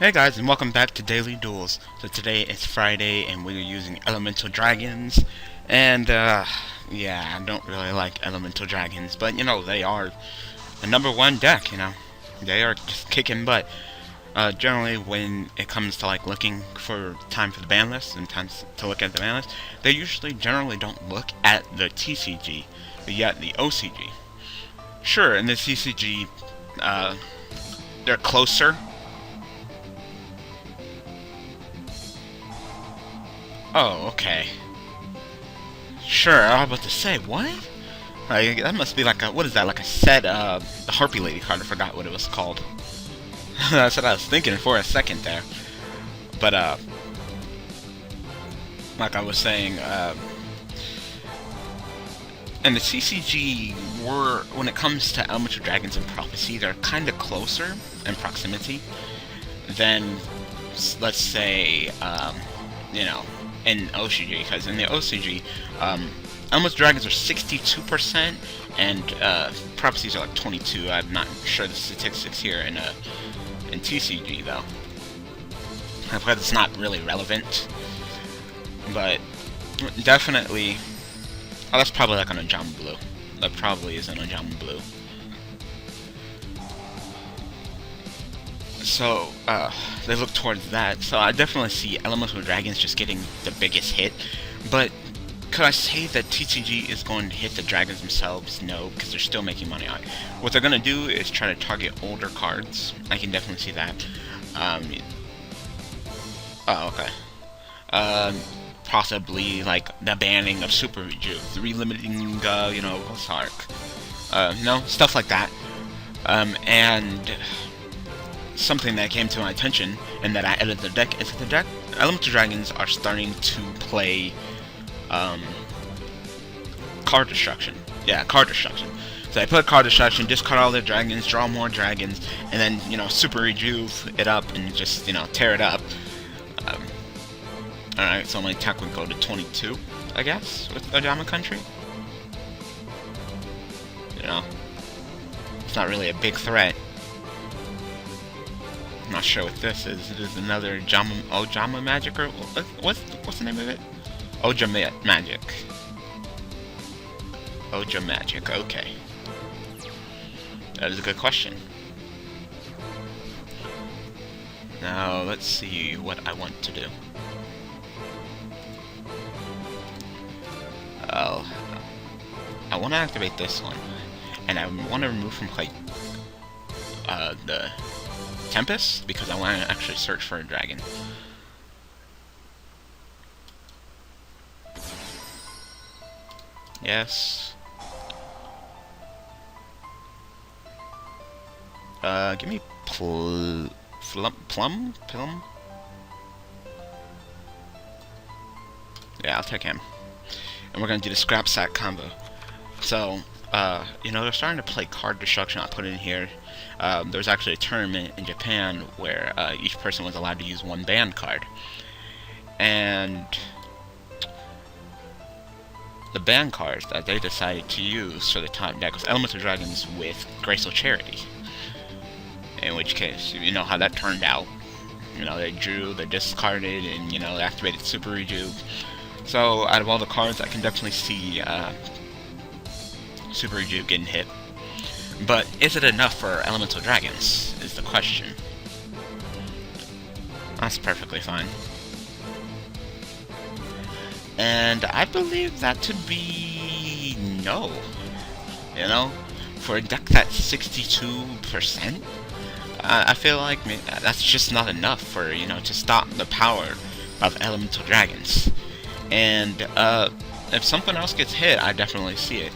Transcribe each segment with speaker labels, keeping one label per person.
Speaker 1: Hey guys, and welcome back to Daily Duels. So today is Friday, and we're using Elemental Dragons. And, yeah, I don't really like Elemental Dragons, but, they are the #1 deck. They are just kicking butt. Generally, when it comes to, looking for time for the ban list and times to look at the ban list, they usually generally don't look at the TCG, but yet the OCG. Sure, in the TCG, they're closer. Oh, okay. Sure, I was about to say, what? That must be like a, what is that, like a set, the Harpy Lady card, I forgot what it was called. That's what I was thinking for a second there. But, like I was saying, and the CCG when it comes to Elemental Dragons and Prophecy, they're kind of closer in proximity than, let's say, in OCG, because in the OCG, Elemental Dragons are 62%, and Prophecies are like 22. I'm not sure the statistics here in TCG, though. Because it's not really relevant. But definitely... Oh, that's probably like an ojama blue. That probably is an ojama blue. So, they look towards that. So I definitely see Elemental Dragons just getting the biggest hit. But could I say that TCG is going to hit the dragons themselves? No, because they're still making money on it. What they're going to do is try to target older cards. I can definitely see that. Oh, okay. Possibly, like, the banning of Super Reju, the relimiting, Sark. Stuff like that. And something that came to my attention and that I edited the deck is that the deck Elemental Dragons are starting to play card destruction. Yeah, card destruction. So they put card destruction, discard all their dragons, draw more dragons, and then, super rejuve it up and just, tear it up. Alright, so my attack would go to 22, I guess, with Ojama Country. It's not really a big threat. I'm not sure what this is. It is another Ojama Magic, or what's the name of it? Ojama Magic. Ojama Magic, okay. That is a good question. Now, let's see what I want to do. I want to activate this one, and I want to remove from play the Tempest, because I want to actually search for a dragon. Yes. Give me Plum? Yeah, I'll take him. And we're gonna do the Scrap Sack combo. So, they're starting to play card destruction. I'll put it in here. There was actually a tournament in Japan where each person was allowed to use one banned card. And the banned cards that they decided to use for the top deck was Elemental Dragons with Graceful Charity. In which case, you know how that turned out. They drew, they discarded, and, they activated Super Rejuve. So, out of all the cards, I can definitely see Super Rejuve getting hit. But is it enough for Elemental Dragons, is the question. That's perfectly fine. And I believe that to be no. For a deck that's 62%, I feel like that's just not enough for, to stop the power of Elemental Dragons. And if something else gets hit, I definitely see it.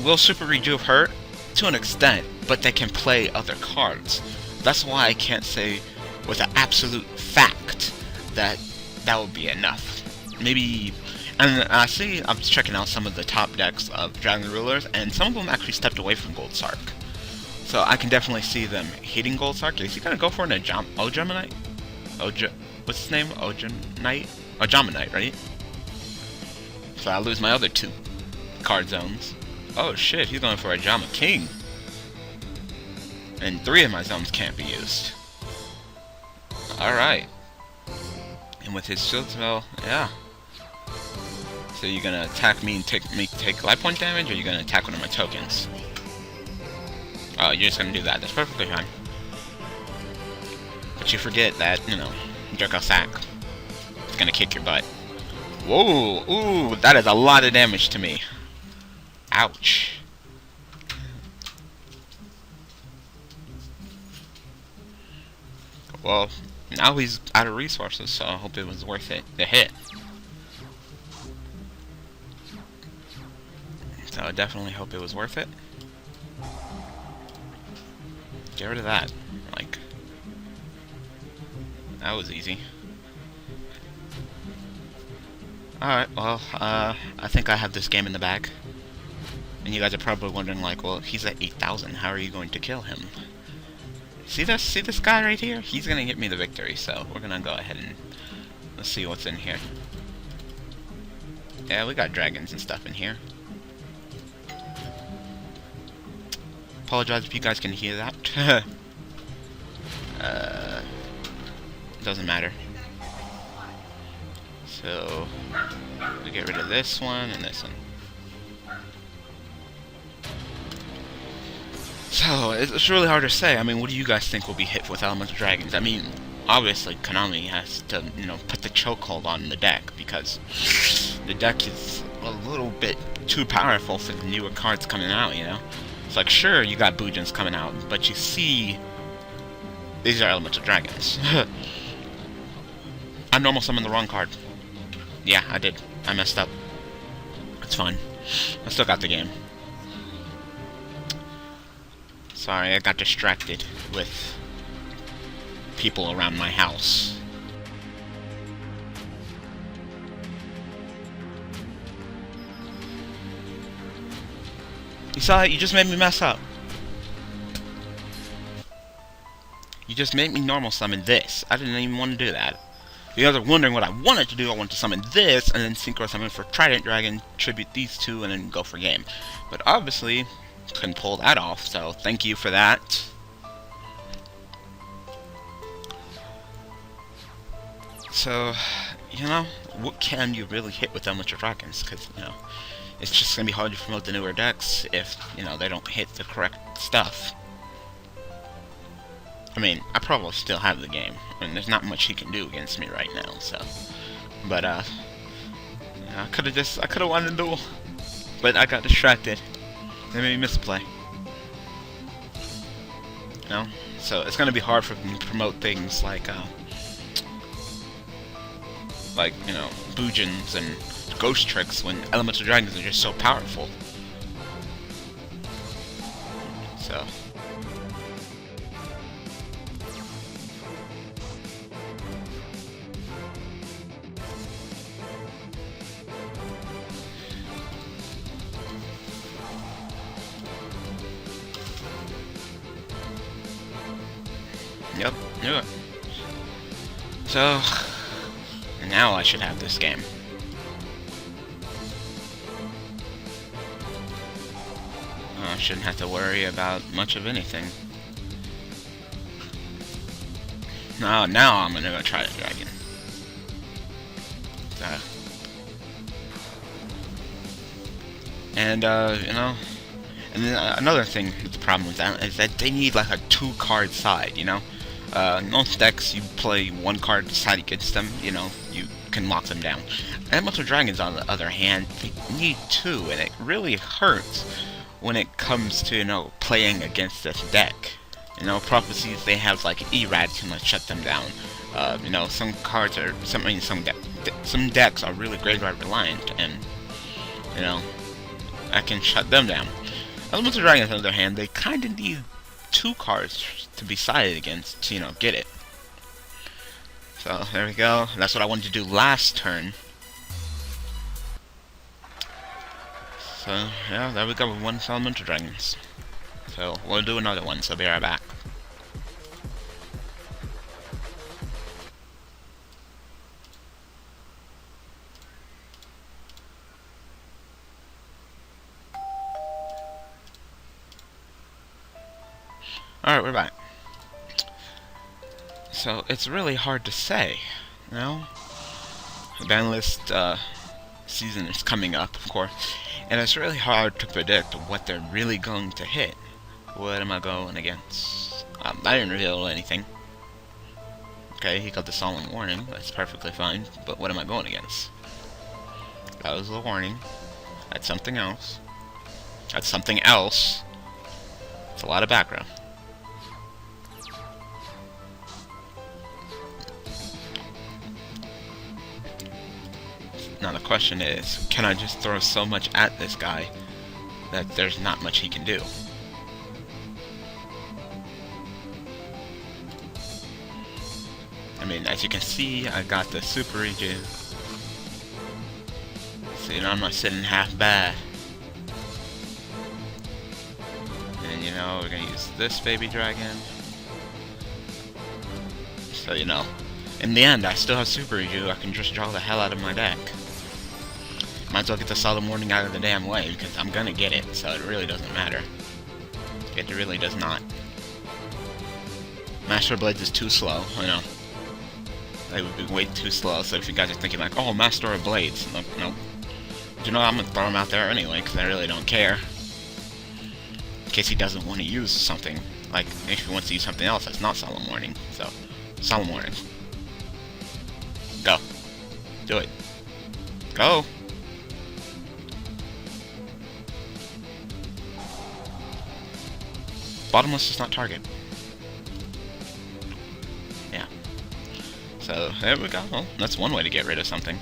Speaker 1: Will Super Rejuve hurt? To an extent, but they can play other cards. That's why I can't say with an absolute fact that that would be enough. Maybe, and I see I'm checking out some of the top decks of Dragon Rulers, and some of them actually stepped away from Gold Sark. So I can definitely see them hitting Gold Sark. Is he gonna go for an Ojama Knight? What's his name? Ojama Knight, right? So I lose my other 2 card zones. Oh shit, he's going for a Ojama King. And 3 of my zones can't be used. Alright. And with his shield spell, yeah. So you're gonna attack me and take life point damage, or you're gonna attack one of my tokens? Oh, you're just gonna do that. That's perfectly fine. But you forget that, you know, Jerko Sack is gonna kick your butt. Whoa! Ooh, that is a lot of damage to me. Ouch. Well, now he's out of resources, so I hope it was worth it. The hit. So I definitely hope it was worth it. Get rid of that. Like, that was easy. Alright, well, I think I have this game in the bag. And you guys are probably wondering, like, well, he's at 8,000. How are you going to kill him? See this guy right here? He's gonna get me the victory, so we're gonna go ahead and let's see what's in here. Yeah, we got dragons and stuff in here. Apologize if you guys can hear that. Doesn't matter. So we get rid of this one and this one. So it's really hard to say. I mean, what do you guys think will be hit with elemental dragons? I mean, obviously Konami has to, you know, put the chokehold on the deck because the deck is a little bit too powerful for the newer cards coming out, you know? It's like, sure, you got Boojins coming out, but you see, these are elemental dragons. I normal summoned the wrong card. Yeah, I did. I messed up. It's fine. I still got the game. Sorry, I got distracted with people around my house. You saw it? You just made me mess up. You just made me normal summon this. I didn't even want to do that. You guys are wondering what I wanted to do. I wanted to summon this, and then synchro summon for Trident Dragon, tribute these two, and then go for game. But obviously, couldn't pull that off, so thank you for that. So, you know, what can you really hit with elemental dragons? Because, you know, it's just going to be hard to promote the newer decks if, you know, they don't hit the correct stuff. I mean, I probably still have the game, and there's not much he can do against me right now, so. But, I could've won the duel, but I got distracted. They made me misplay. You know? So, it's gonna be hard for me to promote things like, you know, Boojins and Ghost Tricks when Elemental Dragons are just so powerful. So. Yep, knew it. So, now I should have this game. I shouldn't have to worry about much of anything. Now I'm gonna go try the dragon. And, you know, and then another thing that's the problem with that is that they need like a 2-card side, you know? Most decks, you play 1 card side against them, you know, you can lock them down. Elemental Dragons, on the other hand, they need 2, and it really hurts when it comes to, you know, playing against this deck. You know, Prophecies, they have like Erad can like shut them down. You know, some cards are, some decks are really graveyard reliant, and, you know, I can shut them down. Elemental Dragons, on the other hand, they kind of need 2 cards to be sided against to, you know, get it. So, there we go. That's what I wanted to do last turn. So, yeah, there we go with 1 Elemental Dragons. So, we'll do another one, so be right back. Alright, we're back. So it's really hard to say, you know? The ban list season is coming up, of course, and it's really hard to predict what they're really going to hit. What am I going against? I didn't reveal anything. Okay, he got the solemn warning. That's perfectly fine. But what am I going against? That was the warning. That's something else. That's something else. It's a lot of background. Now the question is, can I just throw so much at this guy that there's not much he can do? I mean, as you can see, I got the super regen. So, you know, I'm not sitting half bad. And, you know, we're gonna use this baby dragon. So, you know, in the end, I still have super regen. I can just draw the hell out of my deck. Might as well get the solemn warning out of the damn way, because I'm gonna get it, so it really doesn't matter. It really does not. Master Blades is too slow, I know. They would be way too slow, so if you guys are thinking like, oh, Master of Blades, nope. But you know, I'm gonna throw him out there anyway, because I really don't care. In case he doesn't want to use something, like, if he wants to use something else that's not Solemn Warning, so, Solemn Warning. Go. Do it. Go! Bottomless does not target. Yeah. So, there we go. Well, that's one way to get rid of something.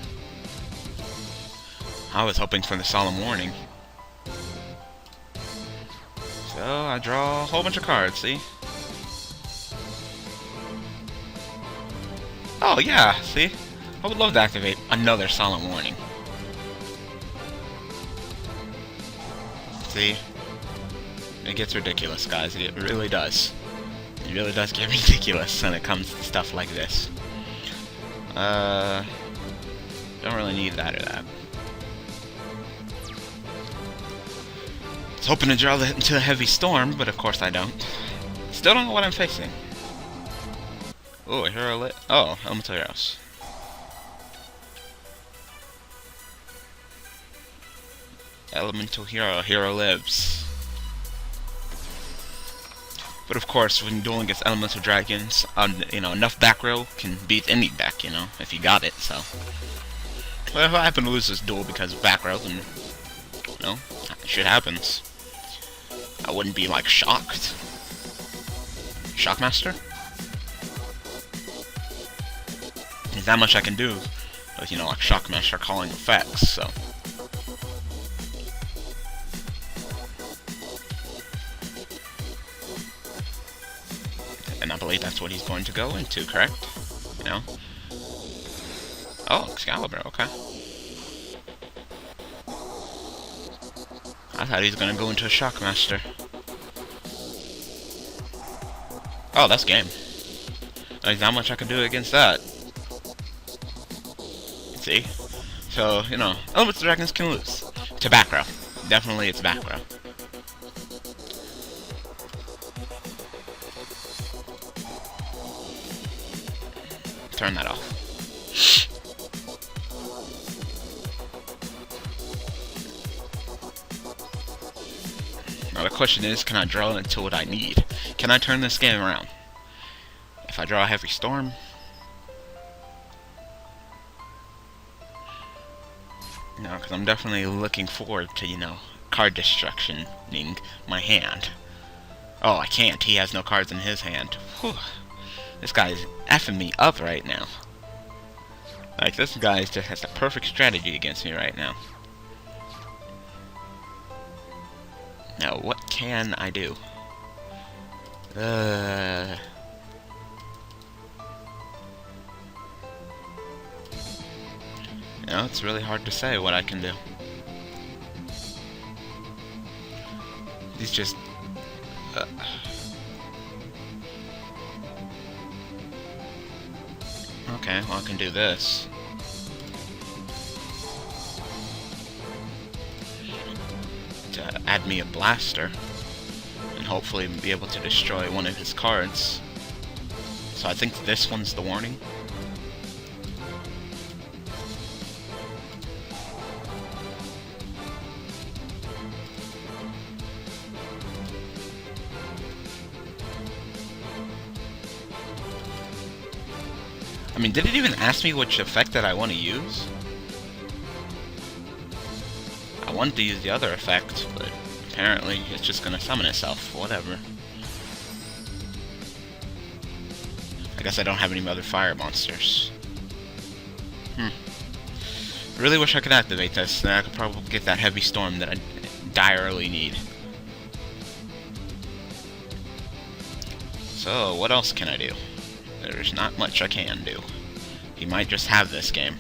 Speaker 1: I was hoping for the Solemn Warning. So, I draw a whole bunch of cards, see? Oh, yeah, see? I would love to activate another Solemn Warning. See? It gets ridiculous, guys. It really does. It really does get ridiculous when it comes to stuff like this. Don't really need that or that. I was hoping to draw into a heavy storm, but of course I don't. Still don't know what I'm facing. Oh, a hero lit. Oh, elemental heroes. Elemental hero lives. But of course, when dueling against elemental dragons, you know, enough back row can beat any deck, you know, if you got it, so. Well, if I happen to lose this duel because of back row, then, you know, shit happens. I wouldn't be, like, shocked. Shockmaster? There's that much I can do with, you know, like, Shockmaster calling effects, so. And I believe that's what he's going to go into, correct? You know? Oh, Excalibur, okay. I thought he was going to go into a Shockmaster. Oh, that's game. There's not much I can do against that. See? So, you know, Elemental Dragons can lose. To back row. Definitely it's back row. Turn that off. Now the question is, can I draw into what I need? Can I turn this game around? If I draw a heavy storm, no, because I'm definitely looking forward to, you know, card destructioning my hand. Oh, I can't. He has no cards in his hand. Whew. This guy is effing me up right now. Like, this guy just has the perfect strategy against me right now. Now, what can I do? You know, it's really hard to say what I can do. He's just... Okay, well I can do this. To add me a blaster. And hopefully be able to destroy one of his cards. So I think this one's the warning. I mean, did it even ask me which effect that I want to use? I wanted to use the other effect, but apparently it's just gonna summon itself. Whatever. I guess I don't have any other fire monsters. I really wish I could activate this, then I could probably get that heavy storm that I direly need. So, what else can I do? There's not much I can do. He might just have this game.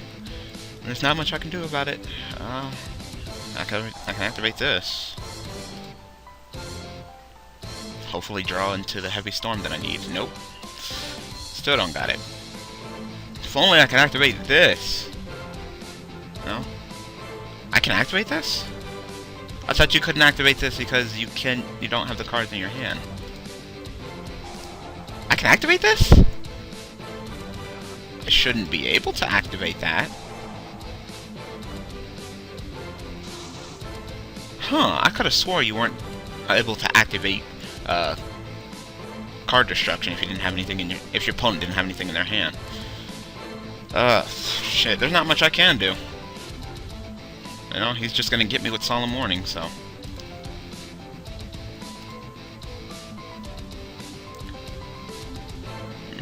Speaker 1: There's not much I can do about it. I can activate this. Hopefully draw into the heavy storm that I need. Nope. Still don't got it. If only I can activate this. No? I can activate this? I thought you couldn't activate this because you don't have the cards in your hand. I can activate this? I shouldn't be able to activate that. Huh, I could have swore you weren't able to activate card destruction if you didn't have anything in if your opponent didn't have anything in their hand. Shit, there's not much I can do. You know, he's just gonna get me with Solemn Warning, so.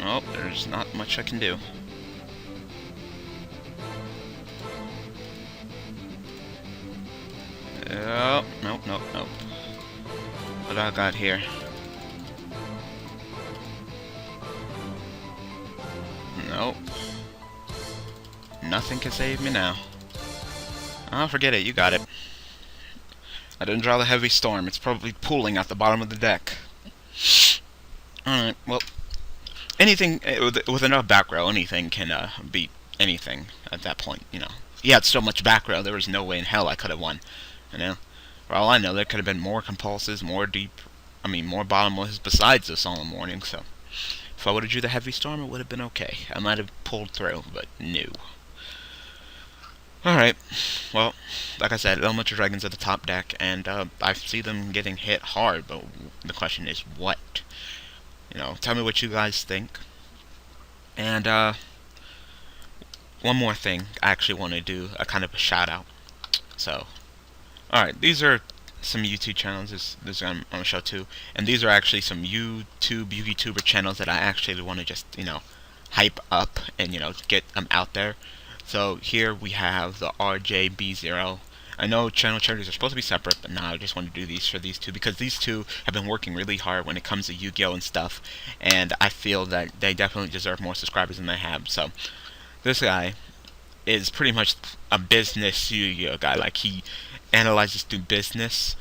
Speaker 1: Nope, there's not much I can do. Oh, nope. What do I got here? Nope. Nothing can save me now. Oh, forget it, you got it. I didn't draw the heavy storm. It's probably pooling at the bottom of the deck. Alright, well, anything, with enough back row, anything can beat anything at that point, you know. He had so much back row, there was no way in hell I could have won. You know, for all I know, there could have been more compulses, more bottomless besides the Solemn Warning. So, if I would have drew the heavy storm, it would have been okay. I might have pulled through, but no. All right, well, like I said, Elemental Dragons at the top deck, and I see them getting hit hard. But the question is, what? You know, tell me what you guys think. And one more thing, I actually want to do a kind of a shout out. So. Alright, these are some YouTube channels, this on the show too, and these are actually some YouTuber channels that I actually want to just, you know, hype up and, you know, get them out there. So here we have the RJB0. I know channel charities are supposed to be separate, but now I just want to do these for these two because these two have been working really hard when it comes to Yu-Gi-Oh! And stuff, and I feel that they definitely deserve more subscribers than they have. So this guy is pretty much a business Yu-Gi-Oh! Guy. Like, he analyzes through business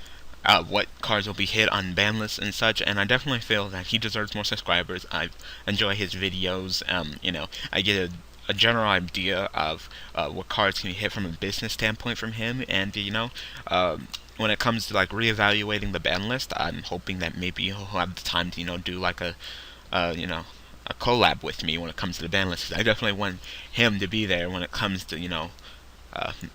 Speaker 1: what cards will be hit on ban lists and such, and I definitely feel that he deserves more subscribers. I enjoy his videos. You know, I get a general idea of what cards can be hit from a business standpoint from him, and you know, when it comes to like reevaluating the ban list, I'm hoping that maybe he'll have the time to, you know, do like a you know, a collab with me when it comes to the ban list. I definitely want him to be there when it comes to, you know,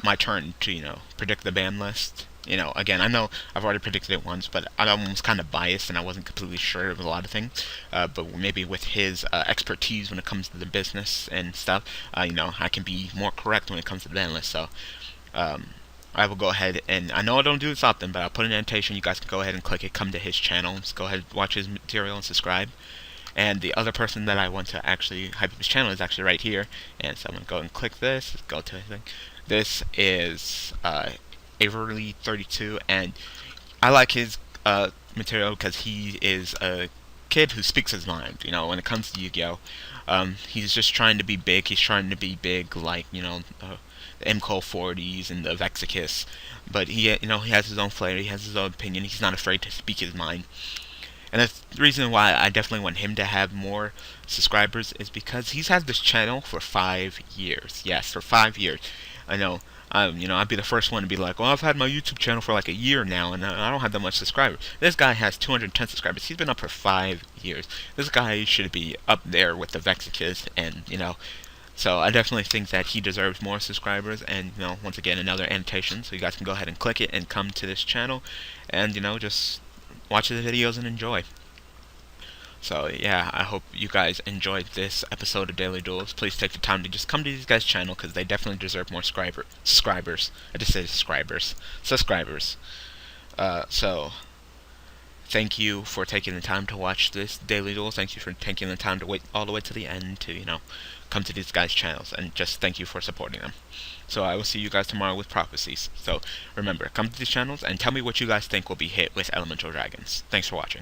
Speaker 1: my turn to, you know, predict the ban list. You know, again, I know I've already predicted it once, but I'm almost kind of biased and I wasn't completely sure of a lot of things. But maybe with his expertise when it comes to the business and stuff, you know, I can be more correct when it comes to the ban list. So, I will go ahead and, I know I don't do this often, but I'll put an annotation. You guys can go ahead and click it, come to his channel, just go ahead, watch his material and subscribe. And the other person that I want to actually hype up his channel is actually right here. And so I'm going to go and click this, go to his thing. This is Averly32, and I like his material because he is a kid who speaks his mind. You know, when it comes to Yu-Gi-Oh, he's just trying to be big. He's trying to be big, like, you know, the MCO 40s and the Vexicus. But he, you know, he has his own flair. He has his own opinion. He's not afraid to speak his mind. And that's the reason why I definitely want him to have more subscribers, is because he's had this channel for 5 years. Yes, for 5 years. I know I'd be the first one to be like, well, I've had my YouTube channel for like a year now, and I don't have that much subscribers. This guy has 210 subscribers. He's been up for 5 years. This guy should be up there with the Vexicus, and so I definitely think that he deserves more subscribers. And once again, another annotation, so you guys can go ahead and click it and come to this channel, and just watch the videos and enjoy. So yeah, I hope you guys enjoyed this episode of Daily Duels. Please take the time to just come to these guys' channel, because they definitely deserve more subscribers. I just said subscribers. So thank you for taking the time to watch this Daily Duels. Thank you for taking the time to wait all the way to the end to come to these guys' channels, and just thank you for supporting them. So I will see you guys tomorrow with prophecies. So remember, come to these channels and tell me what you guys think will be hit with elemental dragons. Thanks for watching.